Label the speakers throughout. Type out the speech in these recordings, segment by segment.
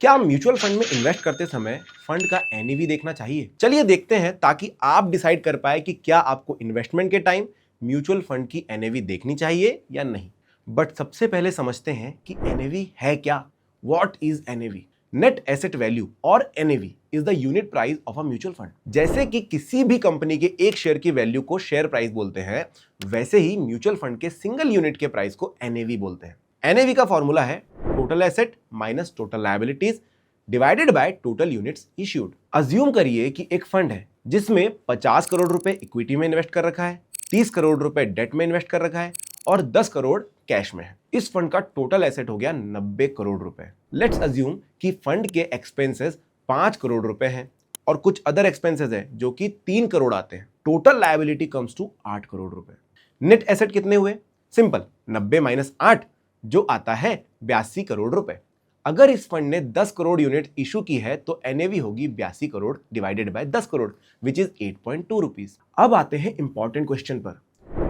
Speaker 1: क्या mutual fund में invest करते समय फंड का एनएवी देखना चाहिए? चलिए देखते हैं ताकि आप डिसाइड कर पाए कि क्या आपको इन्वेस्टमेंट के टाइम म्यूचुअल फंड की एनएवी देखनी चाहिए या नहीं। बट सबसे पहले समझते हैं कि एनएवी है क्या। What is NAV? Net asset value और NAV is the unit price of a mutual fund. जैसे कि किसी भी कंपनी के एक शेयर की वैल्यू को शेयर प्राइस बोलते हैं, वैसे ही म्यूचुअल फंड के सिंगल यूनिट के प्राइस को एनएवी बोलते हैं। एनएवी का फॉर्मूला है total asset minus total liabilities divided by total units issued. Assume करिए कि एक फंड है जिसमें 50 करोड़ रुपए इक्विटी में इन्वेस्ट कर रखा है, 30 करोड़ रुपए डेट में इन्वेस्ट कर रखा है और 10 करोड़ कैश में है। इस फंड का टोटल एसेट हो गया 90 करोड़ रुपए। लेट्स अज्यूम कि फंड के एक्सपेंसेस 5 करोड़ रुपए हैं और कुछ अदर एक्सपेंसेस है जो कि 3 करोड़ आते हैं। Total liability comes to 8 crore रुपए। नेट एसेट कितने हुए? सिंपल, 90 माइनस 8 जो आता है 82 करोड़ रुपए। अगर इस फंड ने 10 करोड़ यूनिट इशू की है तो एनएवी होगी 82 crore divided by 10 crore which is 8.2 rupees. अब आते हैं इंपॉर्टेंट क्वेश्चन पर,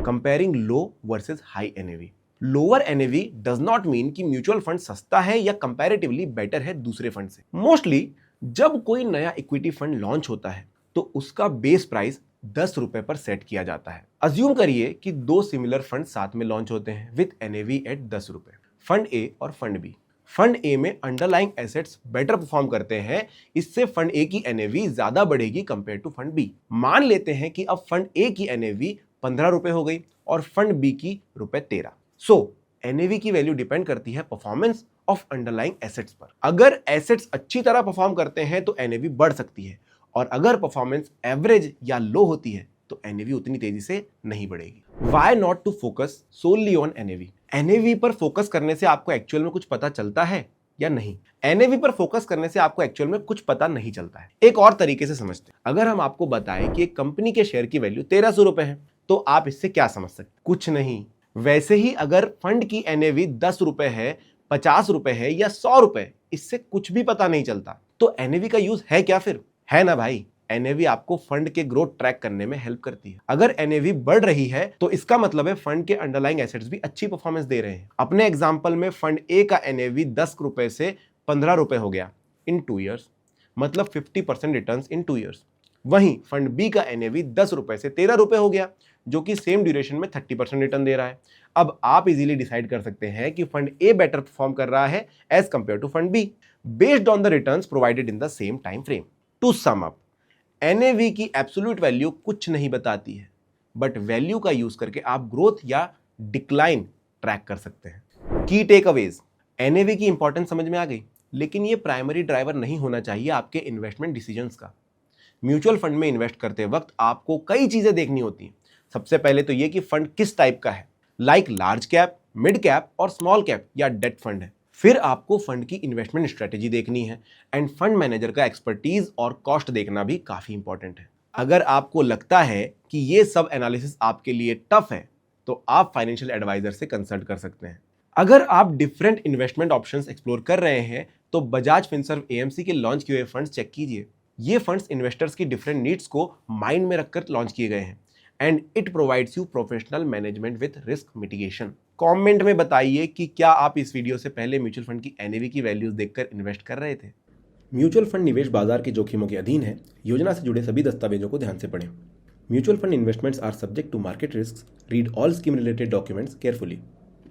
Speaker 1: comparing low versus high NAV. Lower NAV does not mean कि म्यूचुअल फंड सस्ता है या कंपैरेटिवली बेटर है दूसरे फंड से। मोस्टली जब कोई नया इक्विटी फंड लॉन्च होता है तो उसका बेस प्राइस 10 रुपए पर सेट किया जाता है। अज्यूम करिए कि दो सिमिलर फंड साथ में लॉन्च होते हैं विद एनएवी एट 10 रुपए, फंड ए और फंड बी। फंड ए में अंडरलाइंग एसेट्स बेटर परफॉर्म करते हैं, इससे फंड ए की एनएवी ज्यादा बढ़ेगी कंपेयर टू फंड बी। मान लेते हैं कि अब फंड ए की एनएवी 15 रुपए हो गई और फंड बी की रुपए 13। सो एनएवी की वैल्यू डिपेंड करती है परफॉर्मेंस ऑफ अंडरलाइंग एसेट्स पर। अगर एसेट्स अच्छी तरह परफॉर्म करते हैं तो एनएवी बढ़ सकती है और अगर परफॉर्मेंस एवरेज या लो होती है तो एनएवी उतनी तेजी से नहीं बढ़ेगी। Why not to focus solely on NAV? NAV पर फोकस करने से आपको एक्चुअल में कुछ पता चलता है या नहीं? NAV पर फोकस करने से आपको एक्चुअल में कुछ पता नहीं चलता है। एक और तरीके से समझते हैं, अगर हम आपको बताएं कि एक कंपनी के शेयर की वैल्यू 1300 रुपए है तो आप इससे क्या समझ सकते? कुछ नहीं। वैसे ही अगर फंड की NAV 10 रुपए है, 50 रुपए है या 100 रुपए, इससे कुछ भी पता नहीं चलता। तो NAV का यूज है क्या फिर? है ना भाई। एनएवी आपको फंड के ग्रोथ ट्रैक करने में हेल्प करती है। अगर एनएवी बढ़ रही है तो इसका मतलब है फंड के अंडरलाइंग एसेट्स भी अच्छी परफॉर्मेंस दे रहे हैं। अपने एग्जांपल में फंड ए का एनएवी 10 रुपए से 15 रुपए हो गया इन 2 इयर्स, मतलब 50% रिटर्न्स इन 2 इयर्स। वहीं फंड बी का एनएवी 10 रुपए से 13 रुपए हो गया जो कि सेम ड्यूरेशन में 30% रिटर्न दे रहा है। अब आप इजीली डिसाइड कर सकते हैं कि फंड ए बेटर परफॉर्म कर रहा है as compare to fund B based on the returns provided in the same time frame. To sum up, NAV की एब्सोल्यूट वैल्यू कुछ नहीं बताती है, बट वैल्यू का यूज करके आप ग्रोथ या डिक्लाइन ट्रैक कर सकते हैं। की टेक अवेज, एनएवी की इंपॉर्टेंस समझ में आ गई, लेकिन ये प्राइमरी ड्राइवर नहीं होना चाहिए आपके इन्वेस्टमेंट डिसीजंस का। म्यूचुअल फंड में इन्वेस्ट करते वक्त आपको कई चीजें देखनी होती हैं। सबसे पहले तो ये कि फंड किस टाइप का है, like large cap, mid cap और स्मॉल कैप या डेट फंड है। फिर आपको फंड की इन्वेस्टमेंट स्ट्रेटेजी देखनी है एंड फंड मैनेजर का एक्सपर्टीज और कॉस्ट देखना भी काफी इंपॉर्टेंट है। अगर आपको लगता है कि ये सब एनालिसिस आपके लिए टफ है तो आप फाइनेंशियल एडवाइजर से कंसल्ट कर सकते हैं। अगर आप डिफरेंट इन्वेस्टमेंट ऑप्शंस एक्सप्लोर कर रहे हैं तो बजाज फिनसर्व एएमसी के लॉन्च किए हुए फंड्स चेक कीजिए। ये फंड्स इन्वेस्टर्स की डिफरेंट नीड्स को माइंड में रखकर लॉन्च किए गए हैं and it provides you professional management with risk mitigation. Comment में बताइए कि क्या आप इस वीडियो से पहले म्यूचुअल फंड की एनएवी की वैल्यूज देखकर इन्वेस्ट कर रहे थे। म्यूचुअल फंड निवेश बाजार के जोखिमों के अधीन है। योजना से जुड़े सभी दस्तावेजों को ध्यान से पढ़ें। Mutual fund investments are subject to market risk. Read all scheme related documents carefully.